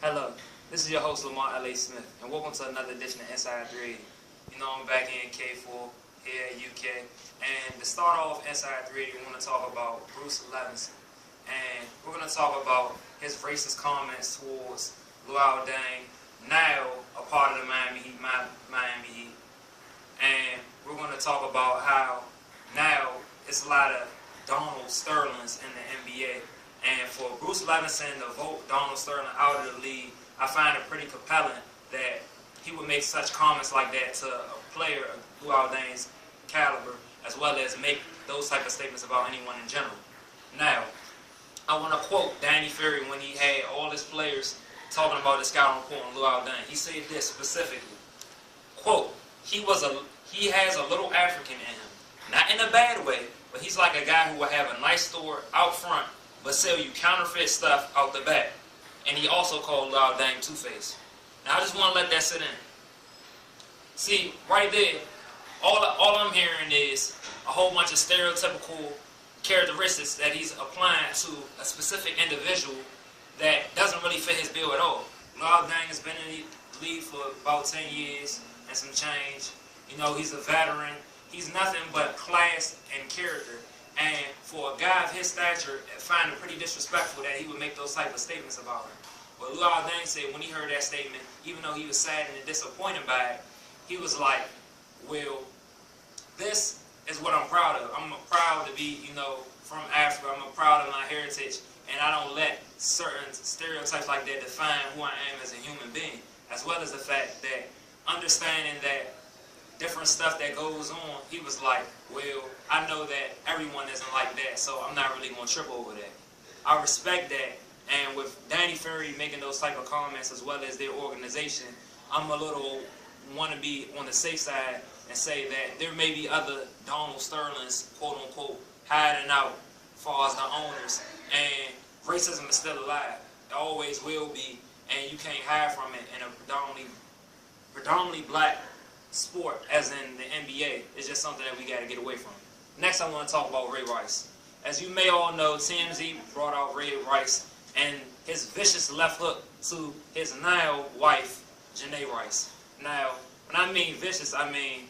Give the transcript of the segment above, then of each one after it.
Hello, this is your host Lamar L.A. Smith, and welcome to another edition of Inside380. You know, I'm back in K4 here at UK, and to start off Inside380, we want to talk about Bruce Levenson, and we're going to talk about his racist comments towards Luol Deng, now a part of the Miami Heat, and we're going to talk about how now it's a lot of Donald Sterlings in the NBA. And for Bruce Levenson to vote Donald Sterling out of the league, I find it pretty compelling that he would make such comments like that to a player of Luol Deng's caliber, as well as make those type of statements about anyone in general. Now, I want to quote Danny Ferry when he had all his players talking about the scouting report on Luol Deng. He said this specifically, quote, he has a little African in him. Not in a bad way, but he's like a guy who will have a nice store out front but sell you counterfeit stuff out the back. And he also called Luol Deng Two-Face. Now I just want to let that sit in. See, right there, all I'm hearing is a whole bunch of stereotypical characteristics that he's applying to a specific individual that doesn't really fit his bill at all. Luol Deng has been in the league for about 10 years and some change. You know, he's a veteran. He's nothing but class and character. And for a guy of his stature, I find it pretty disrespectful that he would make those type of statements about him. But Luol Deng said when he heard that statement, even though he was saddened and disappointed by it, he was like, well, this is what I'm proud of. I'm proud to be, from Africa. I'm proud of my heritage. And I don't let certain stereotypes like that define who I am as a human being. As well as the fact that understanding that different stuff that goes on, he was like, well, I know that everyone isn't like that, so I'm not really going to trip over that. I respect that, and with Danny Ferry making those type of comments as well as their organization, I'm a little want to be on the safe side and say that there may be other Donald Sterlings, quote unquote, hiding out as far as the owners, and racism is still alive. It always will be, and you can't hide from it in a predominantly black sport as in the NBA. Is just something that we got to get away from. Next, I want to talk about Ray Rice. As you may all know, TMZ brought out Ray Rice and his vicious left hook to his now wife, Janae Rice. Now, when I mean vicious, I mean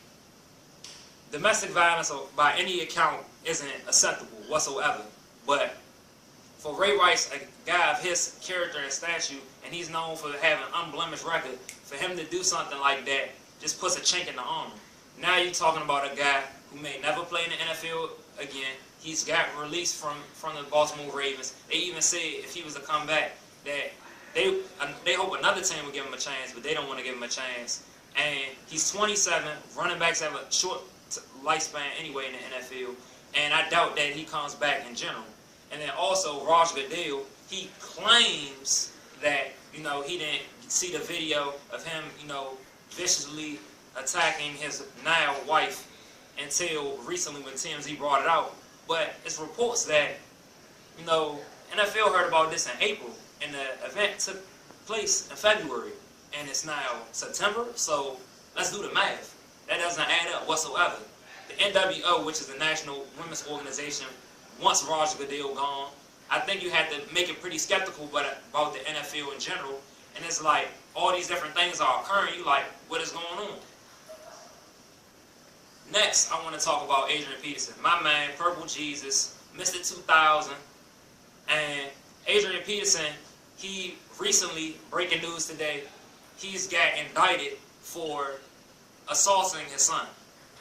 domestic violence by any account isn't acceptable whatsoever. But for Ray Rice, a guy of his character and stature, and he's known for having an unblemished record, for him to do something like that just puts a chink in the armor. Now you're talking about a guy who may never play in the NFL again. He's got released from the Baltimore Ravens. They even said if he was to come back that they hope another team would give him a chance, but they don't want to give him a chance. And he's 27. Running backs have a short lifespan anyway in the NFL, and I doubt that he comes back in general. And then also Raj Goodell, he claims that he didn't see the video of him viciously attacking his now wife until recently when TMZ brought it out. But it's reports that, NFL heard about this in April, and the event took place in February, and it's now September, so let's do the math. That doesn't add up whatsoever. The NWO, which is the National Women's Organization, wants Roger Goodell gone. I think you have to make it pretty skeptical about the NFL in general, and it's like all these different things are occurring. You like, what is going on? Next, I want to talk about Adrian Peterson, my man, Purple Jesus, Mr. 2000. And Adrian Peterson, he recently, breaking news today, he's got indicted for assaulting his son.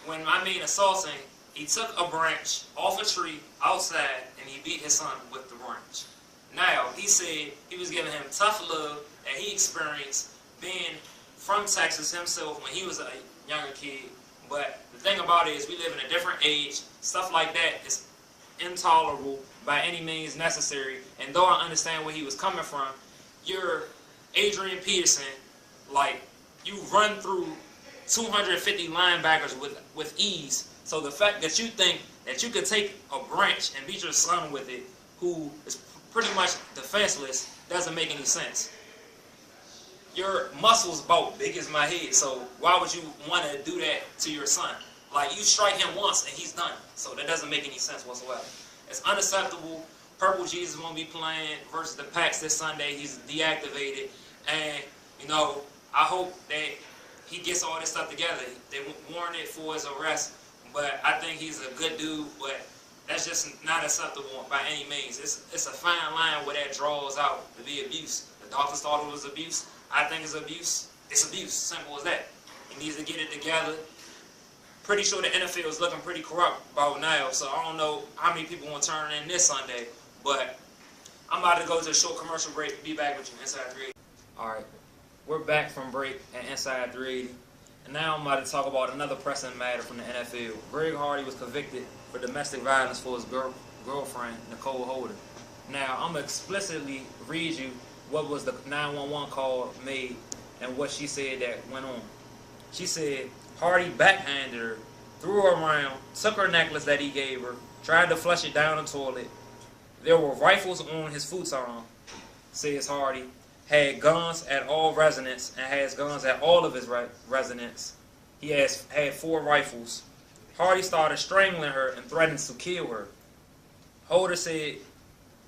When I mean assaulting, he took a branch off a tree outside and he beat his son with the branch. Now, he said he was giving him tough love that he experienced being from Texas himself when he was a younger kid. But the thing about it is we live in a different age. Stuff like that is intolerable by any means necessary. And though I understand where he was coming from, you're Adrian Peterson, like you run through 250 linebackers with ease. So the fact that you think that you could take a branch and beat your son with it, who is pretty much defenseless, doesn't make any sense. Your muscles about big as my head, so why would you want to do that to your son? Like, you strike him once and he's done. So that doesn't make any sense whatsoever. It's unacceptable. Purple Jesus won't be playing versus the Packs this Sunday. He's deactivated. And, you know, I hope that he gets all this stuff together. They warranted for his arrest, but I think he's a good dude, but that's just not acceptable by any means. It's a fine line where that draws out to be abuse. The doctors thought it was abuse. I think it's abuse. It's abuse. Simple as that. He needs to get it together. Pretty sure the NFL is looking pretty corrupt about now, so I don't know how many people want to turn in this Sunday, but I'm about to go to a short commercial break. Be back with you, Inside 380. Alright, we're back from break at Inside 380, and now I'm about to talk about another pressing matter from the NFL. Greg Hardy was convicted for domestic violence for his girlfriend, Nicole Holder. Now, I'm going to explicitly read you what was the 911 call made and what she said that went on. She said Hardy backhanded her, threw her around, took her necklace that he gave her, tried to flush it down the toilet. There were rifles on his futon, says Hardy, had guns at all residents and has guns at all of his residents. He had 4 rifles. Hardy started strangling her and threatened to kill her. Holder said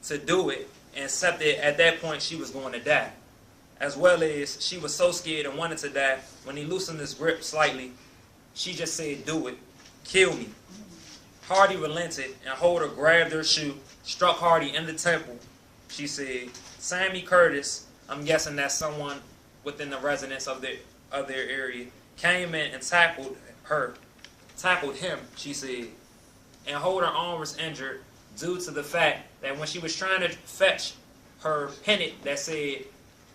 to do it, and accepted at that point she was going to die. As well as she was so scared and wanted to die, when he loosened his grip slightly, she just said, "Do it. Kill me." Hardy relented, and Holder grabbed her shoe, struck Hardy in the temple. She said, Sammy Curtis, I'm guessing that's someone within the residents of their area, came in and tackled him, she said. And Holder's arm was injured due to the fact that when she was trying to fetch her pennant that said,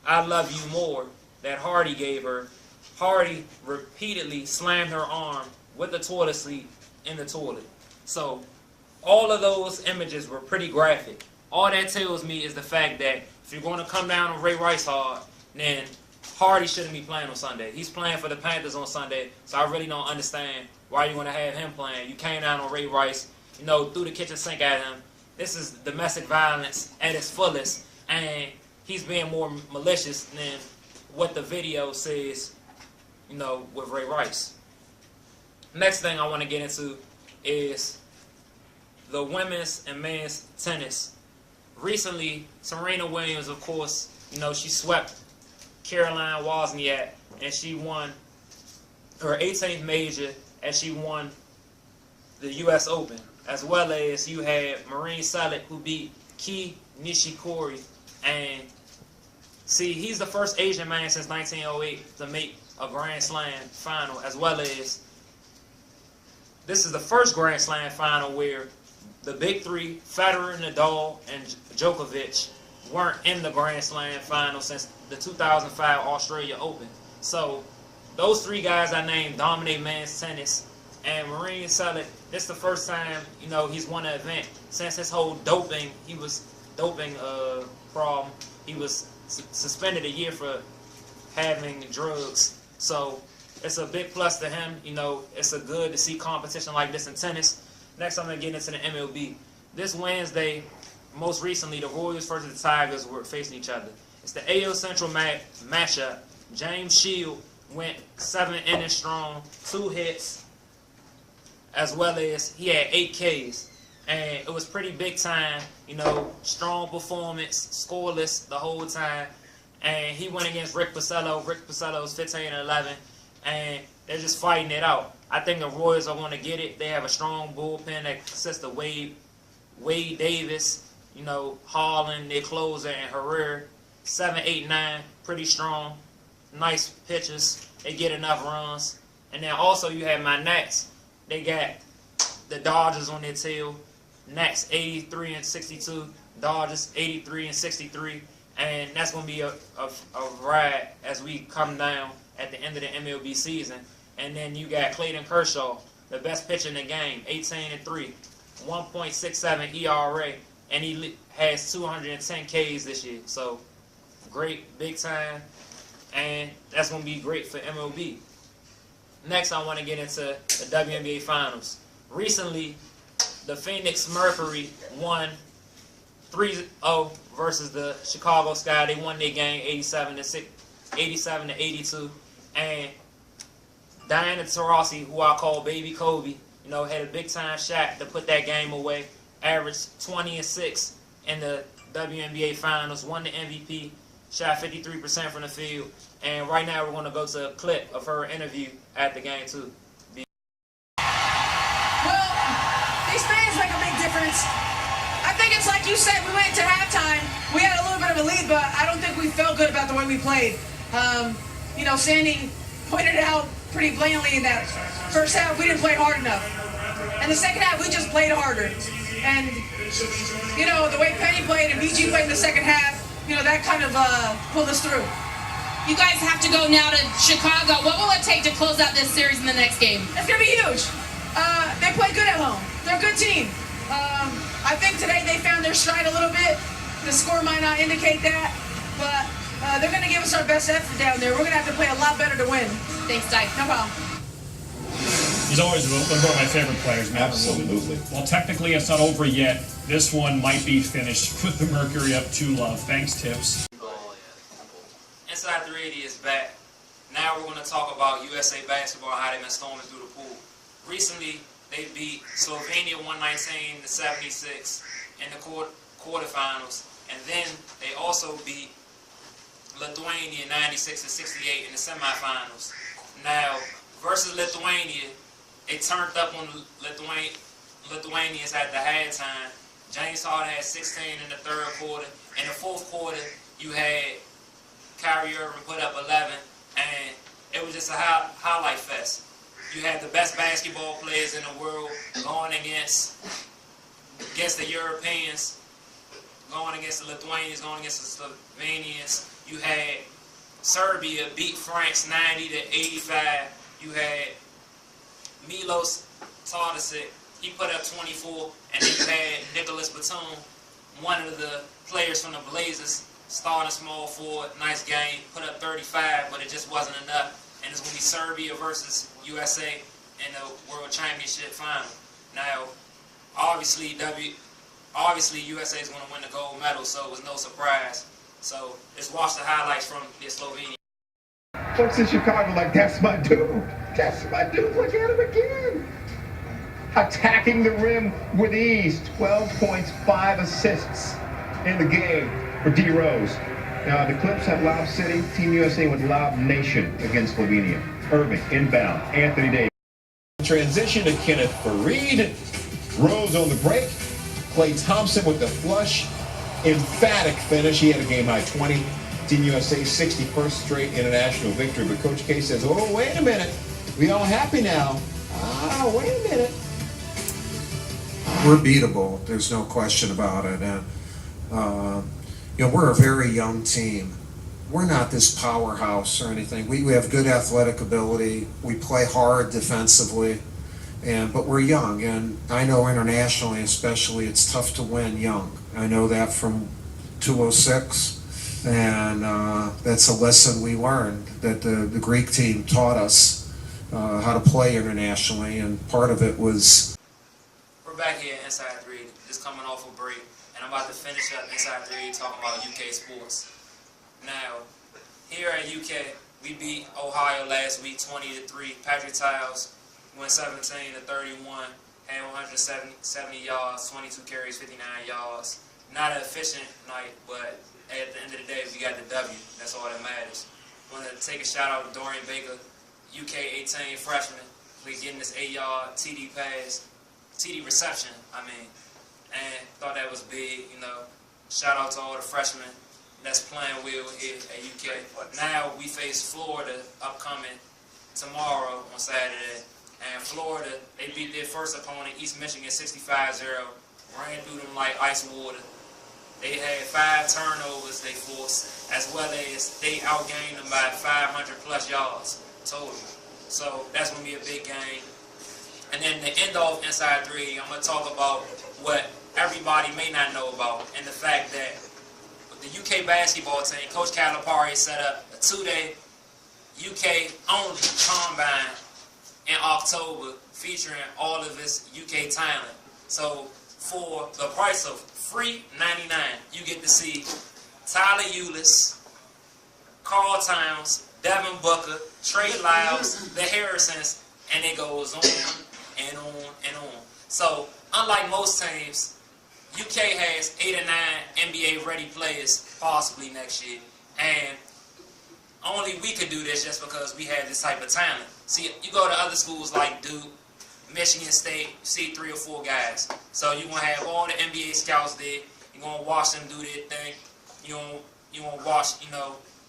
"I love you more," that Hardy gave her, Hardy repeatedly slammed her arm with the toilet seat in the toilet. So all of those images were pretty graphic. All that tells me is the fact that if you're going to come down on Ray Rice hard, then Hardy shouldn't be playing on Sunday. He's playing for the Panthers on Sunday, so I really don't understand why you're going to have him playing. You came down on Ray Rice, threw the kitchen sink at him. This is domestic violence at its fullest, and he's being more malicious than what the video says, with Ray Rice. Next thing I want to get into is the women's and men's tennis. Recently, Serena Williams, of course, she swept Caroline Wozniak, and she won her 18th major, and she won the U.S. Open. As well as you had Marine Cilic, who beat Kei Nishikori. And see, he's the first Asian man since 1908 to make a Grand Slam final, as well as this is the first Grand Slam final where the big three, Federer, Nadal, and Djokovic, weren't in the Grand Slam final since the 2005 Australia Open. So those 3 guys I named dominate men's tennis. And Marine Cilic, this is the first time, he's won an event since his whole doping problem. He was suspended a year for having drugs. So it's a big plus to him. It's a good to see competition like this in tennis. Next, I'm going to get into the MLB. This Wednesday, most recently, the Royals versus the Tigers were facing each other. It's the AL Central matchup. James Shield went 7 innings strong, 2 hits, as well as he had 8 Ks. And it was pretty big time, strong performance, scoreless the whole time. And he went against Rick Porcello. Rick Porcello's 15-11, and they're just fighting it out. I think the Royals are going to get it. They have a strong bullpen that consists of Wade Davis, Harlan, their closer, and Herrera. 7, 8, 9, pretty strong. Nice pitchers. They get enough runs. And then also you have my Nats. They got the Dodgers on their tail. Nats 83-62. Dodgers 83-63. And that's going to be a ride as we come down at the end of the MLB season. And then you got Clayton Kershaw, the best pitcher in the game, 18-3, 1.67 ERA, and he has 210 Ks this year. So great, big time, and that's going to be great for MLB. Next, I want to get into the WNBA Finals. Recently, the Phoenix Mercury won 3-0 versus the Chicago Sky. They won their game 87-82, and Diana Taurasi, who I call Baby Kobe, had a big time shot to put that game away. Averaged 20-6 in the WNBA Finals, won the MVP, shot 53% from the field. And right now we're going to go to a clip of her interview at the game too. Well, these fans make a big difference. I think it's like you said, we went into halftime, we had a little bit of a lead, but I don't think we felt good about the way we played. You know, Sandy pointed it out pretty blatantly in that first half we didn't play hard enough. And the second half we just played harder. And, you know, the way Penny played and BG played in the second half, you know, that kind of pulled us through. You guys have to go now to Chicago. What will it take to close out this series in the next game? It's going to be huge. They play good at home. They're a good team. I think today they found their stride a little bit. The score might not indicate that, but they're going to give us our best effort down there. We're going to have to play a lot better to win. Thanks, Dyke. No problem. He's always one of my favorite players, man. Absolutely. Well, technically it's not over yet. This one might be finished with the Mercury up 2-love. Thanks, Tips. Inside 380 is back. Now we're going to talk about USA basketball and how they've been storming through the pool. Recently, they beat Slovenia 119-76 in the quarterfinals, and then they also beat Lithuania 96-68 in the semifinals. Now, versus Lithuania, they turned up on Lithuanians at the halftime. James Harden had 16 in the third quarter. In the fourth quarter, you had Kyrie Irving put up 11, and it was just a highlight fest. You had the best basketball players in the world going against the Europeans, going against the Lithuanians, going against the Slovenians. You had Serbia beat France 90-85. You had Milos Teodosic, he put up 24, and then you had Nicholas Batum, one of the players from the Blazers, starting small forward, nice game, put up 35, but it just wasn't enough. And it's going to be Serbia versus USA in the World Championship final. Now, obviously USA is going to win the gold medal, so it was no surprise. So let's watch the highlights from the Slovenia. Folks in Chicago like, that's my dude. That's my dude. Look at him again. Attacking the rim with ease. 12 points, 5 assists in the game for D. Rose. Now, the Clips have Lob City. Team USA with Lob Nation against Slovenia. Irving, inbound. Anthony Davis. Transition to Kenneth Fareed. Rose on the break. Klay Thompson with the flush. Emphatic finish. He had a game-high 20. Team USA 61st straight international victory. But Coach K says, oh, wait a minute. We all happy now. Ah, wait a minute. We're beatable. There's no question about it. And, you know, we're a very young team. We're not this powerhouse or anything. We have good athletic ability. We play hard defensively, but we're young. And I know internationally especially it's tough to win young. I know that from 206, and that's a lesson we learned that the Greek team taught us how to play internationally, and part of it was... We're back here Inside 380, just coming off a break. And I'm about to finish up Inside 380 talking about UK sports. Now, here at UK, we beat Ohio last week 20-3. Patrick Tiles went 17-31, had 170 yards, 22 carries, 59 yards. Not an efficient night, but at the end of the day, we got the W. That's all that matters. I want to take a shout out to Dorian Baker, UK 18 freshman, for getting this 8-yard TD pass, TD reception, and thought that was big, you know. Shout out to all the freshmen that's playing well here at UK. Now we face Florida upcoming tomorrow on Saturday. And Florida, they beat their first opponent, East Michigan, 65-0. Ran through them like ice water. They had 5 turnovers they forced, as well as they outgained them by 500+ yards total. So that's going to be a big game. And then to end off Inside 3, I'm going to talk about what everybody may not know about, and the fact that the UK basketball team, Coach Calipari set up a 2-day UK-only combine in October featuring all of his UK talent. So for the price of free $99, you get to see Tyler Ulis, Karl Towns, Devin Booker, Trey Lyles, the Harrisons, and it goes on and on and on. So unlike most teams, UK has 8 or 9 NBA ready players possibly next year. And only we could do this just because we had this type of talent. See, you go to other schools like Duke, Michigan State, you see 3 or 4 guys. So you're going to have all the NBA scouts there. You're going to watch them do their thing. You're going to watch,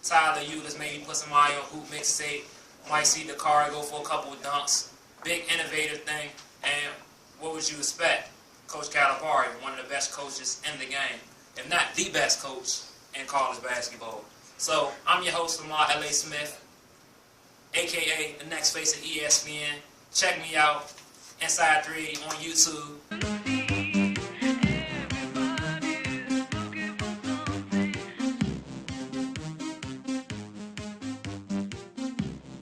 Tyler Eulis maybe put somebody on hoop mixtape. Might see the car go for a couple of dunks. Big innovative thing. And what would you expect? Coach Calipari, one of the best coaches in the game, if not the best coach in college basketball. So I'm your host, Lamar L.A. Smith, a.k.a. the next face of ESPN. Check me out, Inside380 on YouTube.